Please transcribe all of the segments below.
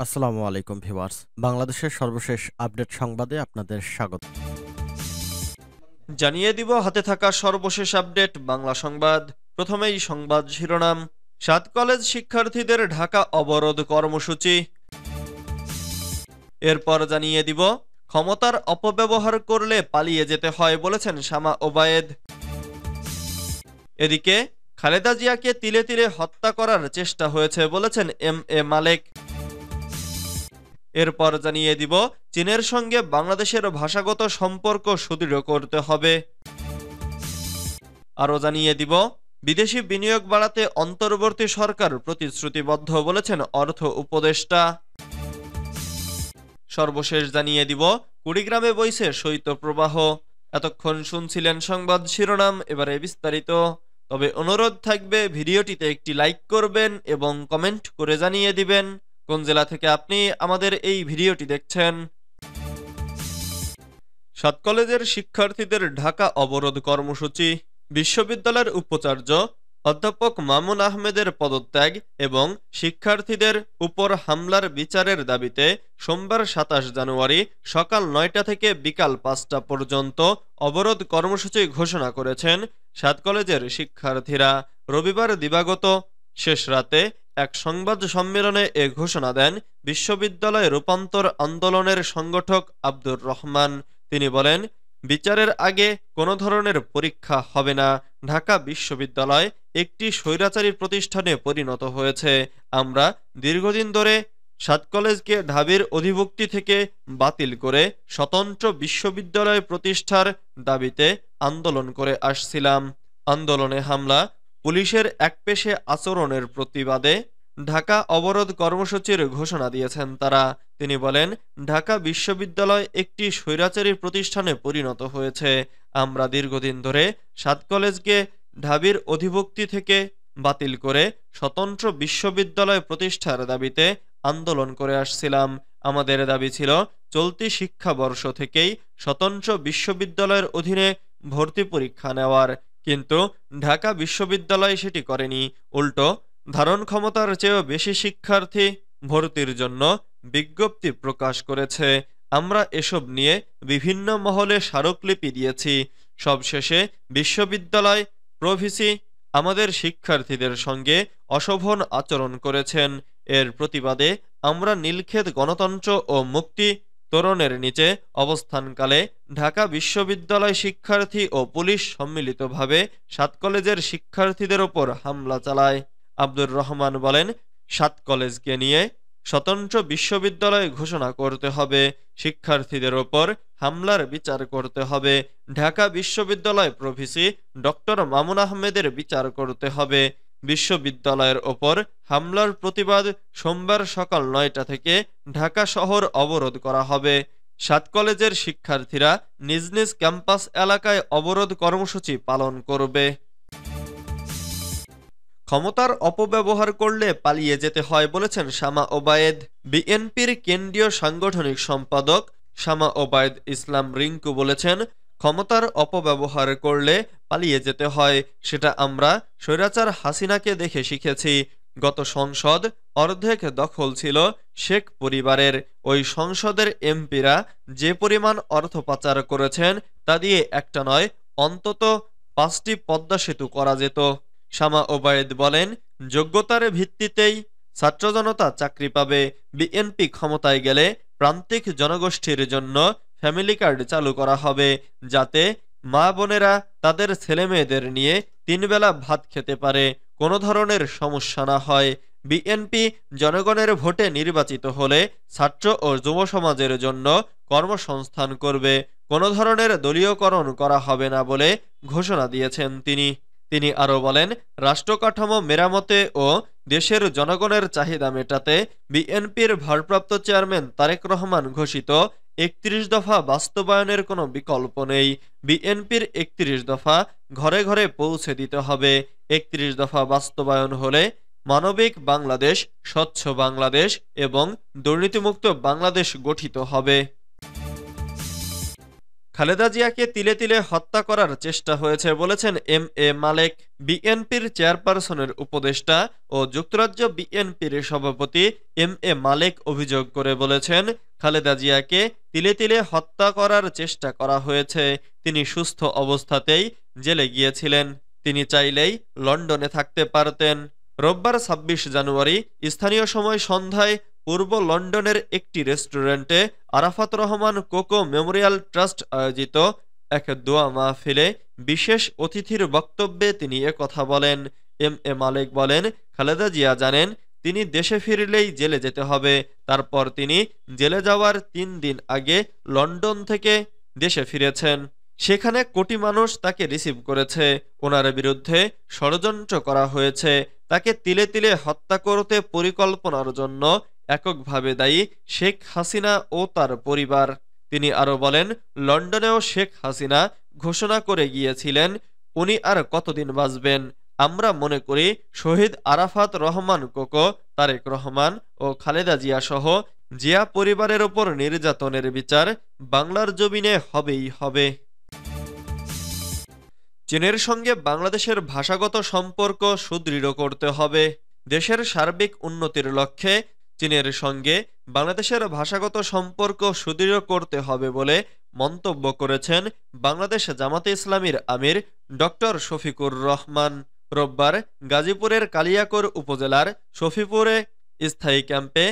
আসসালামু আলাইকুম ভিউয়ার্স। বাংলাদেশের সর্বশেষ আপডেট সংবাদে আপনাদের স্বাগত। জানিয়ে দিব হাতে থাকা সর্বশেষ আপডেট বাংলা সংবাদ। প্রথমেই সংবাদ শিরোনাম। 7 কলেজ শিক্ষার্থীদের ঢাকা অবরোধ কর্মসূচি। এরপর জানিয়ে দিব ক্ষমতার অপব্যবহার করলে পালিয়ে যেতে হয় বলেছেন শামা ওবায়েদ। এদিকে খালেদা জিয়াকে তিলে তিলে হত্যা করার চেষ্টা হয়েছে বলেছেন এম এ মালেক। এরপর জানিয়ে দিব চীনের সঙ্গে বাংলাদেশের ভাষাগত সম্পর্ক সুদৃঢ় করতে হবে। আরও জানিয়ে দিব বিদেশি বিনিয়োগ বাড়াতে অন্তর্বর্তী সরকার প্রতিশ্রুতিবদ্ধ বলেছেন অর্থ উপদেষ্টা। সর্বশেষ জানিয়ে দিব কুড়িগ্রামে বইছে শৈত্যপ্রবাহ। এতক্ষণ শুনছিলেন সংবাদ শিরোনাম, এবারে বিস্তারিত। তবে অনুরোধ থাকবে ভিডিওটিতে একটি লাইক করবেন এবং কমেন্ট করে জানিয়ে দিবেন কোন জেলা থেকে আপনি আমাদের এই ভিডিওটি দেখছেন। 7 কলেজের শিক্ষার্থীদের ঢাকা অবরোধ কর্মসূচি। বিশ্ববিদ্যালয়ের উপাচার্য অধ্যাপক মামুন আহমেদের পদত্যাগ এবং শিক্ষার্থীদের উপর হামলার বিচারের দাবিতে সোমবার 27 জানুয়ারি সকাল 9টা থেকে বিকাল 5টা পর্যন্ত অবরোধ কর্মসূচি ঘোষণা করেছেন 7 কলেজের শিক্ষার্থীরা। রবিবার দিবাগত শেষ রাতে এক সংবাদ সম্মেলনে এ ঘোষণা দেন বিশ্ববিদ্যালয় রূপান্তর আন্দোলনের সংগঠক আব্দুর রহমান। তিনি বলেন, বিচারের আগে কোনো ধরনের পরীক্ষা হবে না। ঢাকা বিশ্ববিদ্যালয় একটি স্বৈরাচারী প্রতিষ্ঠানে পরিণত হয়েছে। আমরা দীর্ঘদিন ধরে 7 কলেজকে ঢাবির অধিভুক্তি থেকে বাতিল করে স্বতন্ত্র বিশ্ববিদ্যালয় প্রতিষ্ঠার দাবিতে আন্দোলন করে আসছিলাম। আন্দোলনে হামলা, পুলিশের একপেশে আচরণের প্রতিবাদে ঢাকা অবরোধ কর্মসূচির ঘোষণা দিয়েছেন তারা। তিনি বলেন, ঢাকা বিশ্ববিদ্যালয় একটি স্বৈরাচারী প্রতিষ্ঠানে পরিণত হয়েছে। আমরা দীর্ঘদিন ধরে 7 কলেজকে ঢাবির অধিভুক্তি থেকে বাতিল করে স্বতন্ত্র বিশ্ববিদ্যালয় প্রতিষ্ঠার দাবিতে আন্দোলন করে আসছিলাম। আমাদের দাবি ছিল চলতি শিক্ষাবর্ষ থেকেই স্বতন্ত্র বিশ্ববিদ্যালয়ের অধীনে ভর্তি পরীক্ষা নেওয়ার, কিন্তু ঢাকা বিশ্ববিদ্যালয় সেটি করেনি। উল্টো ধারণ ক্ষমতার চেয়েও বেশি শিক্ষার্থী ভর্তির জন্য বিজ্ঞপ্তি প্রকাশ করেছে। আমরা এসব নিয়ে বিভিন্ন মহলে স্মারকলিপি দিয়েছি। সবশেষে বিশ্ববিদ্যালয় প্রভিসি আমাদের শিক্ষার্থীদের সঙ্গে অশোভন আচরণ করেছেন। এর প্রতিবাদে আমরা নীলক্ষেত গণতন্ত্র ও মুক্তি তোরণের নিচে অবস্থানকালে ঢাকা বিশ্ববিদ্যালয় শিক্ষার্থী ও পুলিশ সম্মিলিতভাবে 7 কলেজের শিক্ষার্থীদের ওপর হামলা চালায়। আব্দুর রহমান বলেন, 7 কলেজকে নিয়ে স্বতন্ত্র বিশ্ববিদ্যালয় ঘোষণা করতে হবে, শিক্ষার্থীদের ওপর হামলার বিচার করতে হবে, ঢাকা বিশ্ববিদ্যালয় প্রভিসি ডক্টর মামুন আহমেদের বিচার করতে হবে। বিশ্ববিদ্যালয়ের ওপর হামলার প্রতিবাদ সোমবার সকাল 9টা থেকে ঢাকা শহর অবরোধ করা হবে। 7 কলেজের শিক্ষার্থীরা নিজ নিজ ক্যাম্পাস এলাকায় অবরোধ কর্মসূচি পালন করবে। ক্ষমতার অপব্যবহার করলে পালিয়ে যেতে হয় বলেছেন শামা ওবায়েদ। বিএনপির কেন্দ্রীয় সাংগঠনিক সম্পাদক শামা ওবায়েদ ইসলাম রিংকু বলেছেন, ক্ষমতার অপব্যবহার করলে পালিয়ে যেতে হয়। সেটা আমরা স্বৈরাচার হাসিনাকে দেখে শিখেছি। গত সংসদ অর্ধেক দখল ছিল শেখ পরিবারের। ওই সংসদের এমপিরা যে পরিমাণ অর্থ পাচার করেছেন তা দিয়ে একটা নয়, অন্তত 5টি পদ্মা সেতু করা যেত। শামা ওবায়েদ বলেন, যোগ্যতার ভিত্তিতেই ছাত্র জনতা চাকরি পাবে। বিএনপি ক্ষমতায় গেলে প্রান্তিক জনগোষ্ঠীর জন্য ফ্যামিলি কার্ড চালু করা হবে, যাতে মা বোনেরা তাদের ছেলেমেয়েদের নিয়ে 3 বেলা ভাত খেতে পারে, কোনো ধরনের সমস্যা না হয়। বিএনপি জনগণের ভোটে নির্বাচিত হলে ছাত্র ও যুব সমাজের জন্য কর্মসংস্থান করবে, কোনো ধরনের দলীয়করণ করা হবে না বলে ঘোষণা দিয়েছেন তিনি আরও বলেন, রাষ্ট্রকাঠামো মেরামতে ও দেশের জনগণের চাহিদা মেটাতে বিএনপির ভারপ্রাপ্ত চেয়ারম্যান তারেক রহমান ঘোষিত 31 দফা বাস্তবায়নের কোনো বিকল্প নেই। বিএনপির 31 দফা ঘরে ঘরে পৌঁছে দিতে হবে। 31 দফা বাস্তবায়ন হলে মানবিক বাংলাদেশ, স্বচ্ছ বাংলাদেশ এবং দুর্নীতিমুক্ত বাংলাদেশ গঠিত হবে। খালেদা জিয়াকে তিলে তিলে হত্যা করার চেষ্টা হয়েছে বলেছেন এম এ মালেক। বিএনপির চেয়ারপারসনের উপদেষ্টা ও যুক্তরাজ্য বিএনপির সভাপতি এম এ মালেক অভিযোগ করে বলেছেন, খালেদা জিয়াকে তিলে তিলে হত্যা করার চেষ্টা করা হয়েছে। তিনি সুস্থ অবস্থাতেই জেলে গিয়েছিলেন। তিনি চাইলেই লন্ডনে থাকতে পারতেন। রোববার ২৬ জানুয়ারি স্থানীয় সময় সন্ধ্যায় পূর্ব লন্ডনের একটি রেস্টুরেন্টে Arafat Rahman cocoa Memorial trust আয়োজিত এক দোয়া মাহফিলে বিশেষ অতিথির বক্তব্যে তিনি একথা বলেন। এম এ মালেক বলেন, খালেদা জিয়া জানেন তিনি দেশে ফিরলেই জেলে যেতে হবে। তারপর তিনি জেলে যাওয়ার ৩ দিন আগে লন্ডন থেকে দেশে ফিরেছেন। সেখানে কোটি মানুষ তাকে রিসিভ করেছে। ওনার বিরুদ্ধে ষড়যন্ত্র করা হয়েছে। তাকে তিলে তিলে হত্যা করতে পরিকল্পনার জন্য এককভাবে দায়ী শেখ হাসিনা ও তার পরিবার। তিনি আরো বলেন, লন্ডনেও শেখ হাসিনা ঘোষণা করে গিয়েছিলেন উনি আর কতদিন বাঁচবেন। আমরা মনে করি শহীদ আরাফাত রহমান কোকো, তারেক রহমান ও খালেদা জিয়া সহ জিয়া পরিবারের ওপর নির্যাতনের বিচার বাংলার জমিনে হবেই হবে। চীনের সঙ্গে বাংলাদেশের ভাষাগত সম্পর্ক সুদৃঢ় করতে হবে। দেশের সার্বিক উন্নতির লক্ষ্যে চীনের সঙ্গে বাংলাদেশের ভাষাগত সম্পর্ক সুদৃঢ় করতে হবে বলে মন্তব্য করেছেন বাংলাদেশ জামাতে ইসলামীর আমির ডক্টর শফিকুর রহমান। রোববার গাজীপুরের কালিয়াকৈর উপজেলার শফিপুরে স্থায়ী ক্যাম্পে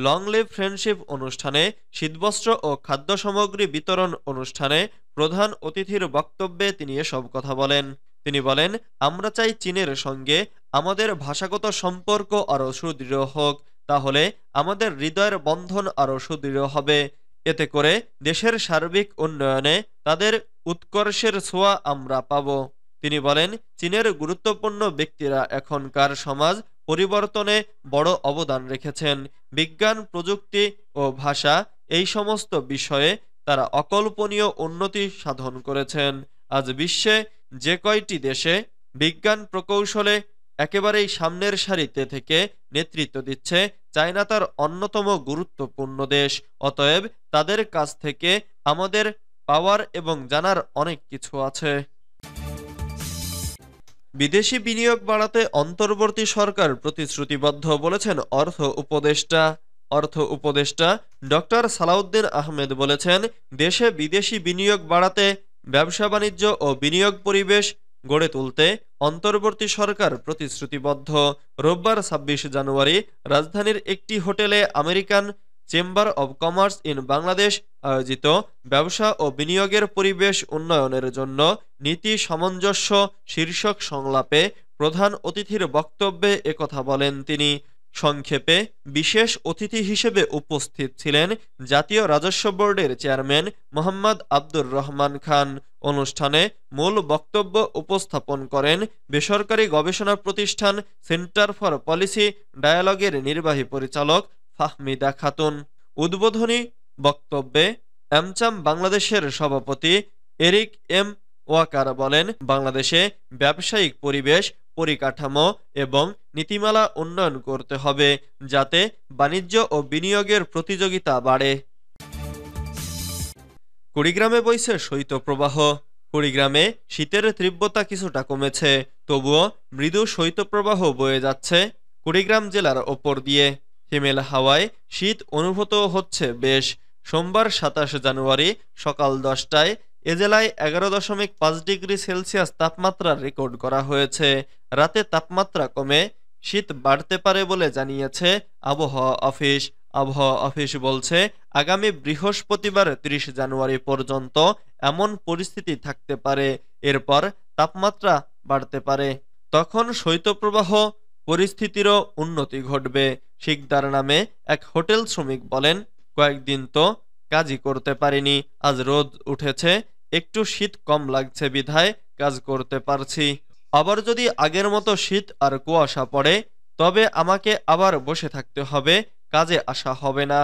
লং লিভ ফ্রেন্ডশিপ অনুষ্ঠানে শীতবস্ত্র ও খাদ্য সামগ্রী বিতরণ অনুষ্ঠানে প্রধান অতিথির বক্তব্যে তিনি এসব কথা বলেন। তিনি বলেন, আমরা চাই চীনের সঙ্গে আমাদের ভাষাগত সম্পর্ক আরও সুদৃঢ় হোক। তাহলে আমাদের হৃদয়ের বন্ধন আরও সুদৃঢ় হবে। এতে করে দেশের সার্বিক উন্নয়নে তাদের উৎকর্ষের ছোঁয়া আমরা পাব। তিনি বলেন, চীনের গুরুত্বপূর্ণ ব্যক্তিরা এখনকার সমাজ পরিবর্তনে বড় অবদান রেখেছেন। বিজ্ঞান, প্রযুক্তি ও ভাষা এই সমস্ত বিষয়ে তারা অকল্পনীয় উন্নতি সাধন করেছেন। আজ বিশ্বে যে কয়টি দেশে বিজ্ঞান প্রকৌশলে একেবারেই সামনের সারিতে থেকে নেতৃত্ব দিচ্ছে, চায়না তার অন্যতম গুরুত্বপূর্ণ দেশ। অতএব তাদের কাছ থেকে আমাদের পাওয়ার এবং জানার অনেক কিছু আছে। বিদেশি বিনিয়োগ বাড়াতে অন্তর্বর্তী সরকার প্রতিশ্রুতিবদ্ধ বলেছেন অর্থ উপদেষ্টা ডক্টর সালাউদ্দিন আহমেদ বলেছেন, দেশে বিদেশি বিনিয়োগ বাড়াতে ব্যবসা বাণিজ্য ও বিনিয়োগ পরিবেশ গড়ে তুলতে অন্তর্বর্তী সরকার প্রতিশ্রুতিবদ্ধ। রোববার ২৬ জানুয়ারি রাজধানীর একটি হোটেলে American chamber of commerce in Bangladesh আয়োজিত ব্যবসা ও বিনিয়োগের পরিবেশ উন্নয়নের জন্য নীতি সামঞ্জস্য শীর্ষক সংলাপে প্রধান অতিথির বক্তব্যে একথা বলেন তিনি। সংক্ষেপে বিশেষ অতিথি হিসেবে উপস্থিত ছিলেন জাতীয় রাজস্ব বোর্ডের চেয়ারম্যান মোহাম্মদ আব্দুর রহমান খান। অনুষ্ঠানে মূল বক্তব্য উপস্থাপন করেন বেসরকারি গবেষণা প্রতিষ্ঠান সেন্টার ফর পলিসি ডায়ালগের নির্বাহী পরিচালক ফাহমিদা খাতুন। উদ্বোধনী বক্তব্যে অ্যামচাম বাংলাদেশের সভাপতি এরিক এম ওয়াকার বলেন, বাংলাদেশে ব্যবসায়িক পরিবেশ, পরিকাঠামো এবং নীতিমালা উন্নয়ন করতে হবে যাতে বাণিজ্য ও বিনিয়োগের প্রতিযোগিতা বাড়ে। কুড়িগ্রামে বইছে শৈত্যপ্রবাহ। কুড়িগ্রামে শীতের তীব্রতা কিছুটা কমেছে, তবুও মৃদু শৈত্যপ্রবাহ বয়ে যাচ্ছে কুড়িগ্রাম জেলার ওপর দিয়ে। হিমেল হাওয়ায় শীত অনুভূত হচ্ছে বেশ। সোমবার ২৭ জানুয়ারি সকাল ১০টায় এ জেলায় ১১.৫ ডিগ্রি সেলসিয়াস তাপমাত্রা রেকর্ড করা হয়েছে। রাতে তাপমাত্রা কমে শীত বাড়তে পারে বলে জানিয়েছে আবহাওয়া অফিস বলছে, আগামী বৃহস্পতিবার ৩০ জানুয়ারি পর্যন্ত এমন পরিস্থিতি থাকতে পারে। এরপর তাপমাত্রা বাড়তে পারে। তখন শৈত্যপ্রবাহ পরিস্থিতিরও উন্নতি ঘটবে। শিকদার নামে এক হোটেল শ্রমিক বলেন, কয়েকদিন তো কাজই করতে পারিনি, আজ রোদ উঠেছে, একটু শীত কম লাগছে বিধায় কাজ করতে পারছি। আবার যদি আগের মতো শীত আর কুয়াশা পড়ে তবে আমাকে আবার বসে থাকতে হবে, কাজে আসা হবে না।